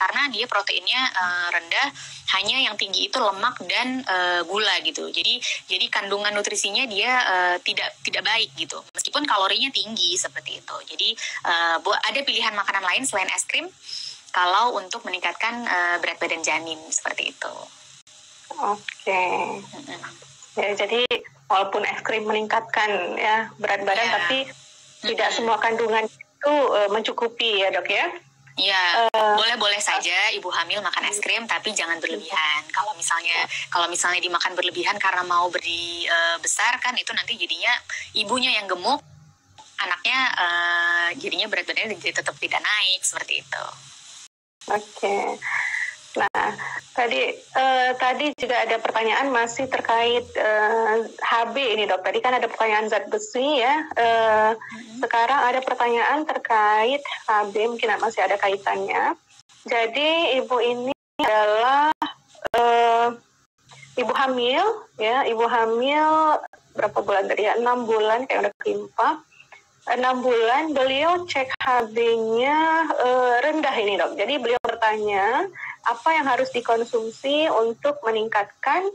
karena dia proteinnya rendah, hanya yang tinggi itu lemak dan gula gitu. Jadi kandungan nutrisinya dia tidak baik gitu, meskipun kalorinya tinggi seperti itu. Jadi ada pilihan makanan lain selain es krim kalau untuk meningkatkan berat badan janin seperti itu. Oke. Ya, jadi walaupun es krim meningkatkan ya berat badan, tapi tidak semua kandungan itu mencukupi ya dok ya? Ya, boleh-boleh saja ibu hamil makan es krim, tapi jangan berlebihan. Kalau misalnya dimakan berlebihan karena mau besar kan, itu nanti jadinya ibunya yang gemuk, anaknya jadinya berat badannya tetap tidak naik seperti itu. Oke. Nah, tadi juga ada pertanyaan masih terkait HB ini dok. Tadi kan ada pertanyaan zat besi ya. Sekarang ada pertanyaan terkait HB, mungkin masih ada kaitannya. Jadi ibu ini adalah ibu hamil ya. Ibu hamil berapa bulan tadi ya? 6 bulan kayak udah kelimpa. 6 bulan beliau cek HB-nya rendah ini dok. Jadi beliau bertanya, apa yang harus dikonsumsi untuk meningkatkan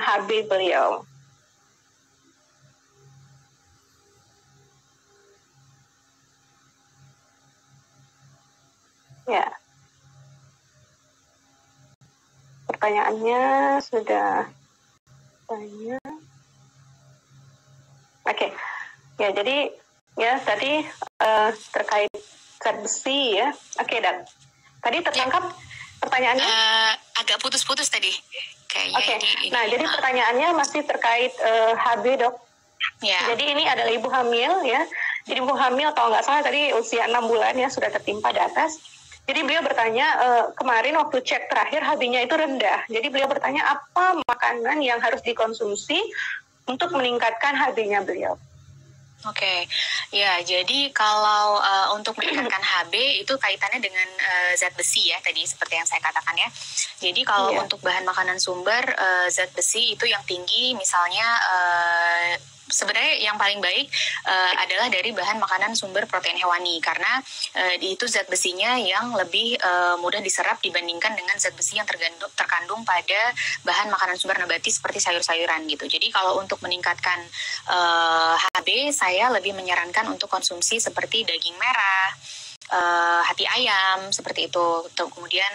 HB beliau? Ya. Pertanyaannya sudah banyak. Oke. Ya, jadi ya tadi terkait zat besi ya. Oke, dan tadi tertangkap pertanyaannya? Agak putus-putus tadi kayaknya. Oke. Nah, jadi pertanyaannya masih terkait HB dok. Ya. Jadi ini adalah ibu hamil ya. Jadi ibu hamil kalau nggak salah tadi usia 6 bulan ya, sudah tertimpa di atas. Jadi beliau bertanya, kemarin waktu cek terakhir HB-nya itu rendah. Jadi beliau bertanya apa makanan yang harus dikonsumsi untuk meningkatkan HB-nya beliau. Oke, ya jadi kalau untuk meningkatkan HB itu kaitannya dengan zat besi ya tadi seperti yang saya katakan ya. Jadi kalau untuk bahan makanan sumber zat besi itu yang tinggi misalnya sebenarnya yang paling baik adalah dari bahan makanan sumber protein hewani karena itu zat besinya yang lebih mudah diserap dibandingkan dengan zat besi yang terkandung pada bahan makanan sumber nabati seperti sayur-sayuran gitu. Jadi kalau untuk meningkatkan HB saya lebih menyarankan untuk konsumsi seperti daging merah, hati ayam seperti itu. Kemudian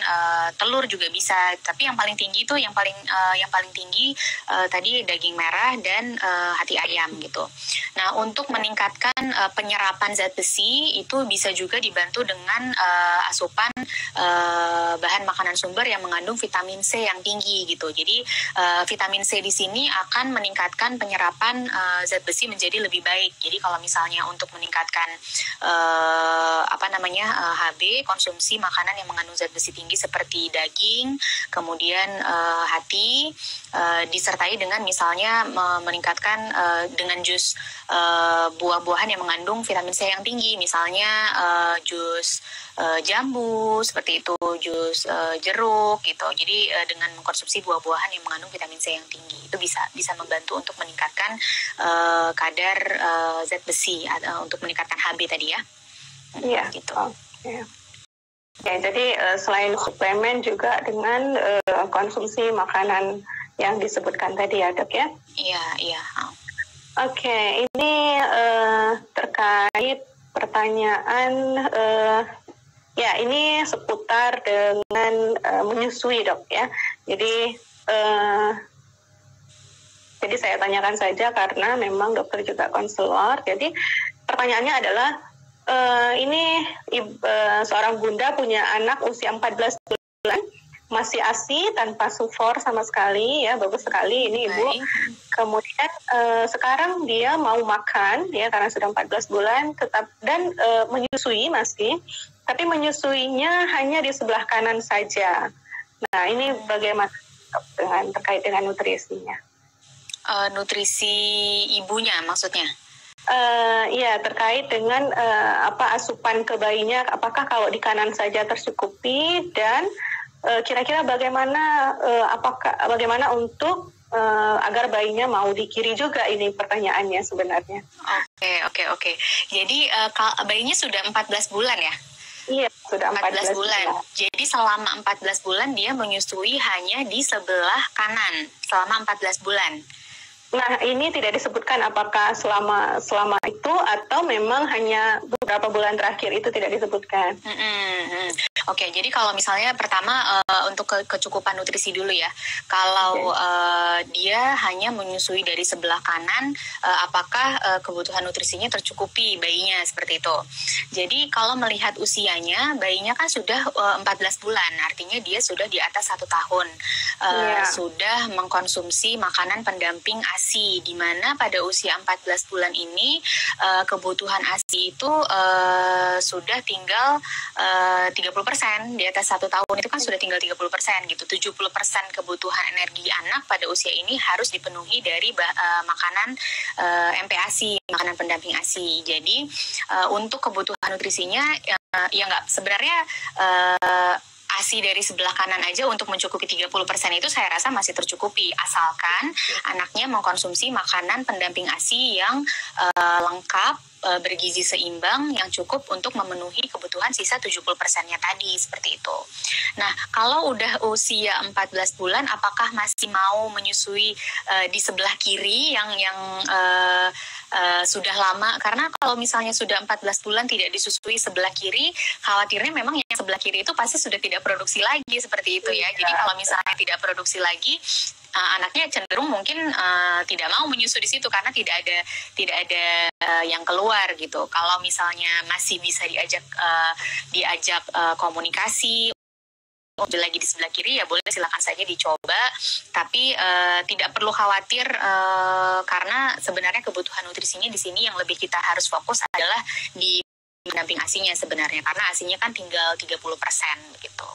telur juga bisa, tapi yang paling tinggi itu yang paling tinggi tadi daging merah dan hati ayam gitu. Nah, untuk meningkatkan penyerapan zat besi itu bisa juga dibantu dengan asupan bahan makanan sumber yang mengandung vitamin C yang tinggi gitu. Jadi vitamin C di sini akan meningkatkan penyerapan zat besi menjadi lebih baik. Jadi kalau misalnya untuk meningkatkan HB, konsumsi makanan yang mengandung zat besi tinggi seperti daging, kemudian hati, disertai dengan misalnya meningkatkan dengan jus buah-buahan yang mengandung vitamin C yang tinggi, misalnya jus jambu seperti itu, jus jeruk gitu. Jadi dengan mengkonsumsi buah-buahan yang mengandung vitamin C yang tinggi itu bisa membantu untuk meningkatkan kadar zat besi untuk meningkatkan HB tadi ya. Iya, gitu. Okay. Ya, jadi selain suplemen juga dengan konsumsi makanan yang disebutkan tadi ya dok ya? Iya. Oke, ini terkait pertanyaan ya ini seputar dengan menyusui dok ya. Jadi saya tanyakan saja karena memang dokter juga konselor. Jadi pertanyaannya adalah ini seorang bunda punya anak usia 14 bulan, masih ASI tanpa sufor sama sekali ya, bagus sekali ini ibu. Kemudian sekarang dia mau makan ya karena sudah 14 bulan tetap dan menyusui masih, tapi menyusuinya hanya di sebelah kanan saja. Nah ini bagaimana terkait dengan nutrisinya? Nutrisi ibunya maksudnya? Ya terkait dengan asupan ke bayinya, apakah kalau di kanan saja tercukupi dan kira-kira bagaimana untuk agar bayinya mau di kiri juga, ini pertanyaannya sebenarnya. Oke. Jadi bayinya sudah 14 bulan ya? Iya, Sudah 14 bulan. Jadi selama 14 bulan dia menyusui hanya di sebelah kanan selama 14 bulan. Nah, ini tidak disebutkan apakah selama itu atau memang hanya beberapa bulan terakhir, itu tidak disebutkan. Oke, jadi kalau misalnya pertama untuk kecukupan nutrisi dulu ya. Kalau dia hanya menyusui dari sebelah kanan, apakah kebutuhan nutrisinya tercukupi bayinya seperti itu. Jadi kalau melihat usianya, bayinya kan sudah 14 bulan, artinya dia sudah di atas 1 tahun. Sudah mengkonsumsi makanan pendamping ASI, di mana pada usia 14 bulan ini kebutuhan ASI itu sudah tinggal 30%. Di atas 1 tahun itu kan sudah tinggal 30% gitu. 70% kebutuhan energi anak pada usia ini harus dipenuhi dari makanan MPASI, makanan pendamping ASI. Jadi untuk kebutuhan nutrisinya ya nggak, sebenarnya ASI dari sebelah kanan aja untuk mencukupi 30% itu saya rasa masih tercukupi, asalkan anaknya mengkonsumsi makanan pendamping ASI yang lengkap, bergizi seimbang, yang cukup untuk memenuhi kebutuhan sisa 70%-nya tadi, seperti itu. Nah, kalau udah usia 14 bulan, apakah masih mau menyusui di sebelah kiri yang sudah lama? Karena kalau misalnya sudah 14 bulan tidak disusui sebelah kiri, khawatirnya memang yang sebelah kiri itu pasti sudah tidak produksi lagi, seperti itu ya. Jadi kalau misalnya tidak produksi lagi, anaknya cenderung mungkin tidak mau menyusui di situ karena tidak ada yang keluar gitu. Kalau misalnya masih bisa diajak komunikasi lagi di sebelah kiri, ya boleh, silakan saja dicoba, tapi tidak perlu khawatir karena sebenarnya kebutuhan nutrisinya di sini yang lebih kita harus fokus adalah di pendamping ASI-nya sebenarnya, karena ASI-nya kan tinggal 30% gitu.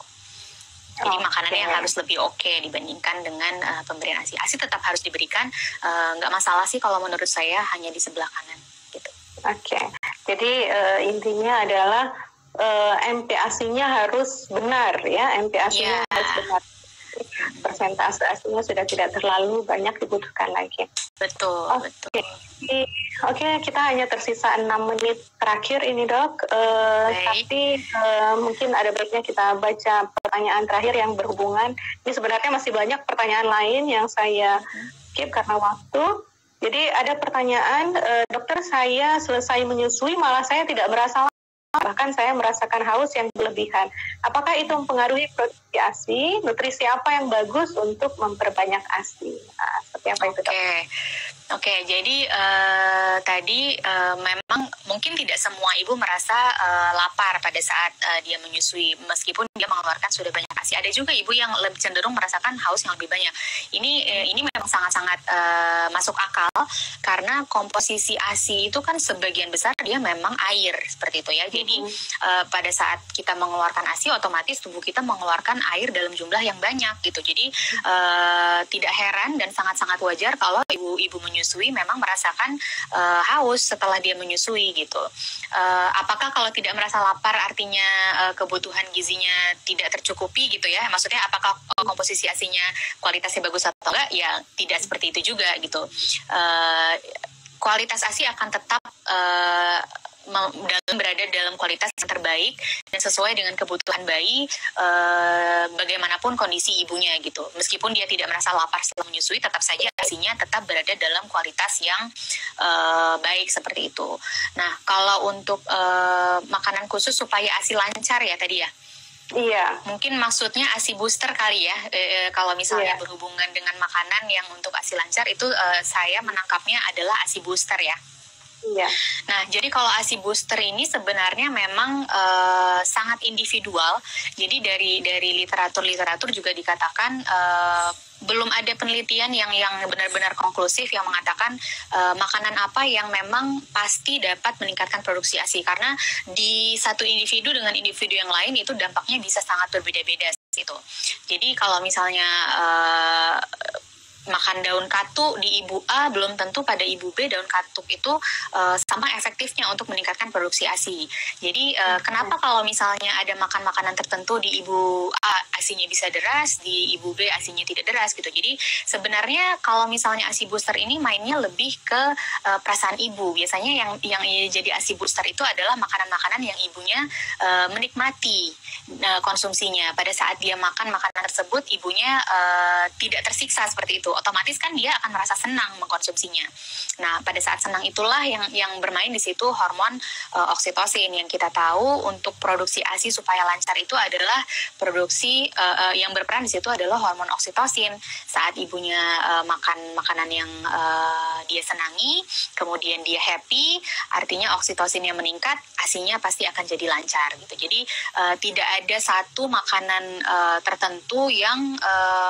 Jadi makanannya yang harus lebih oke dibandingkan dengan pemberian ASI. ASI tetap harus diberikan, nggak masalah sih kalau menurut saya hanya di sebelah kanan gitu. Jadi intinya adalah MPASI-nya harus benar ya, MPASI-nya harus benar. Persentase ASI-nya sudah tidak terlalu banyak dibutuhkan lagi. Betul. Oke, kita hanya tersisa 6 menit terakhir ini, Dok. Tapi mungkin ada baiknya kita baca pertanyaan terakhir yang berhubungan. Ini sebenarnya masih banyak pertanyaan lain yang saya skip karena waktu. Jadi ada pertanyaan, dokter, saya selesai menyusui malah saya tidak merasa lapar, bahkan saya merasakan haus yang berlebihan. Apakah itu mempengaruhi produksi ASI? Nutrisi apa yang bagus untuk memperbanyak ASI? Seperti apa itu, Dok? Oke, jadi tadi memang mungkin tidak semua ibu merasa lapar pada saat dia menyusui, meskipun dia mengeluarkan sudah banyak ASI. Ada juga ibu yang lebih cenderung merasakan haus yang lebih banyak. Ini memang sangat-sangat masuk akal, karena komposisi ASI itu kan sebagian besar dia memang air, seperti itu ya. Jadi pada saat kita mengeluarkan ASI, otomatis tubuh kita mengeluarkan air dalam jumlah yang banyak gitu. Jadi tidak heran dan sangat-sangat wajar kalau ibu-ibu menyusui memang merasakan haus setelah dia menyusui gitu. Apakah kalau tidak merasa lapar artinya kebutuhan gizinya tidak tercukupi gitu ya? Maksudnya apakah komposisi ASI-nya kualitasnya bagus atau enggak? Ya tidak seperti itu juga gitu. Kualitas ASI akan tetap berada dalam kualitas yang terbaik dan sesuai dengan kebutuhan bayi, bagaimanapun kondisi ibunya gitu. Meskipun dia tidak merasa lapar setelah menyusui, tetap saja ASI-nya tetap berada dalam kualitas yang baik, seperti itu. Nah, kalau untuk makanan khusus supaya ASI lancar ya tadi ya? Iya. Mungkin maksudnya ASI booster kali ya, kalau misalnya berhubungan dengan makanan yang untuk ASI lancar itu saya menangkapnya adalah ASI booster ya. Iya. Nah, jadi kalau ASI booster ini sebenarnya memang sangat individual. Jadi dari literatur juga dikatakan belum ada penelitian yang benar-benar konklusif yang mengatakan makanan apa yang memang pasti dapat meningkatkan produksi ASI, karena di satu individu dengan individu yang lain itu dampaknya bisa sangat berbeda-beda gitu. Jadi kalau misalnya makan daun katuk di ibu A belum tentu pada ibu B daun katuk itu sama efektifnya untuk meningkatkan produksi ASI. Jadi kenapa kalau misalnya ada makan makanan tertentu di ibu A ASINya bisa deras, di ibu B ASINya tidak deras gitu. Jadi sebenarnya kalau misalnya ASI booster ini mainnya lebih ke perasaan ibu. Biasanya yang jadi ASI booster itu adalah makanan-makanan yang ibunya menikmati konsumsinya. Pada saat dia makan makanan tersebut, ibunya tidak tersiksa seperti itu. Otomatis kan dia akan merasa senang mengkonsumsinya. Nah, pada saat senang itulah yang bermain di situ hormon oksitosin. Yang kita tahu untuk produksi ASI supaya lancar itu adalah produksi yang berperan di situ adalah hormon oksitosin. Saat ibunya makan makanan yang dia senangi, kemudian dia happy, artinya oksitosinnya meningkat, ASINya pasti akan jadi lancar gitu. Jadi tidak ada satu makanan tertentu yang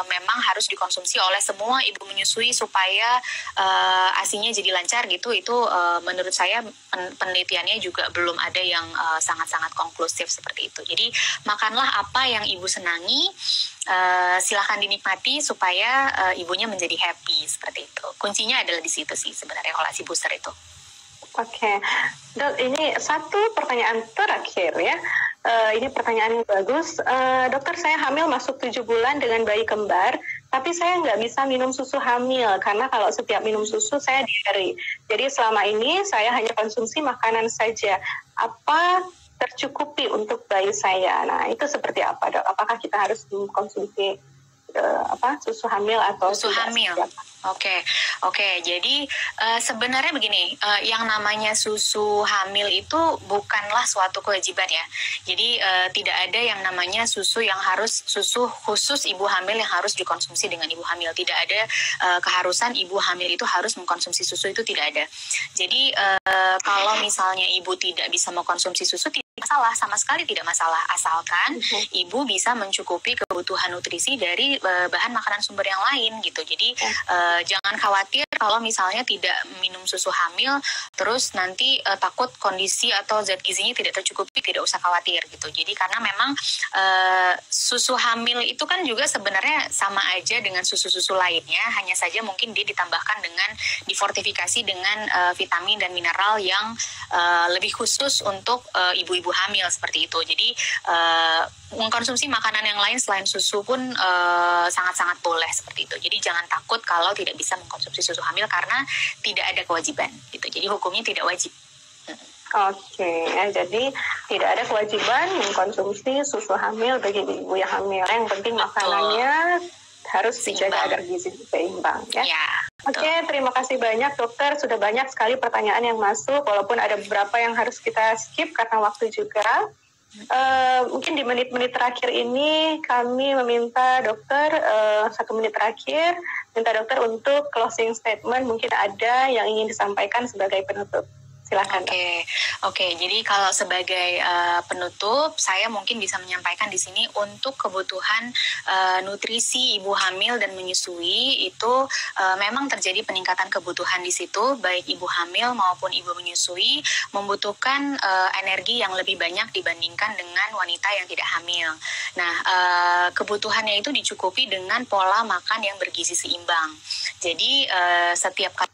memang harus dikonsumsi oleh semua ibu menyusui supaya ASINya jadi lancar gitu. Itu menurut saya penelitiannya juga belum ada yang sangat-sangat konklusif seperti itu. Jadi makanlah apa yang ibu senangi, silahkan dinikmati supaya ibunya menjadi happy seperti itu. Kuncinya adalah di situ sih sebenarnya kalau ASI booster itu. Oke, Dok, ini satu pertanyaan terakhir ya. Ini pertanyaan yang bagus. Dokter, saya hamil masuk 7 bulan dengan bayi kembar, tapi saya nggak bisa minum susu hamil karena kalau setiap minum susu saya diare. Jadi selama ini saya hanya konsumsi makanan saja. Apa tercukupi untuk bayi saya? Nah, itu seperti apa, Dok? Apakah kita harus mengkonsumsi susu hamil atau susu hamil? Oke. Jadi sebenarnya begini, yang namanya susu hamil itu bukanlah suatu kewajiban ya. Jadi tidak ada yang namanya susu khusus ibu hamil yang harus dikonsumsi dengan ibu hamil. Tidak ada keharusan ibu hamil itu harus mengkonsumsi susu, itu tidak ada. Jadi kalau misalnya ibu tidak bisa mengkonsumsi susu, tidak masalah, sama sekali tidak masalah, asalkan ibu bisa mencukupi kebutuhan nutrisi dari bahan makanan sumber yang lain gitu. Jadi jangan khawatir kalau misalnya tidak minum susu hamil terus nanti takut kondisi atau zat gizinya tidak tercukupi, tidak usah khawatir gitu. Jadi karena memang susu hamil itu kan juga sebenarnya sama aja dengan susu-susu lainnya, hanya saja mungkin dia ditambahkan dengan difortifikasi dengan vitamin dan mineral yang lebih khusus untuk ibu-ibu hamil seperti itu. Jadi mengkonsumsi makanan yang lain selain susu pun sangat-sangat boleh seperti itu. Jadi jangan takut kalau tidak bisa mengkonsumsi susu hamil karena tidak ada kewajiban gitu. Jadi hukumnya tidak wajib. Oke, jadi tidak ada kewajiban mengkonsumsi susu hamil bagi ibu yang hamil. Yang penting makanannya harus dijaga agar gizi seimbang ya. Oke, terima kasih banyak dokter. Sudah banyak sekali pertanyaan yang masuk, walaupun ada beberapa yang harus kita skip karena waktu juga. Mungkin di menit-menit terakhir ini kami meminta dokter 1 menit terakhir, minta dokter untuk closing statement. Mungkin ada yang ingin disampaikan sebagai penutup. Silakan. Oke. Jadi kalau sebagai penutup, saya mungkin bisa menyampaikan di sini untuk kebutuhan nutrisi ibu hamil dan menyusui itu memang terjadi peningkatan kebutuhan di situ, baik ibu hamil maupun ibu menyusui membutuhkan energi yang lebih banyak dibandingkan dengan wanita yang tidak hamil. Nah, kebutuhannya itu dicukupi dengan pola makan yang bergizi seimbang. Jadi setiap kali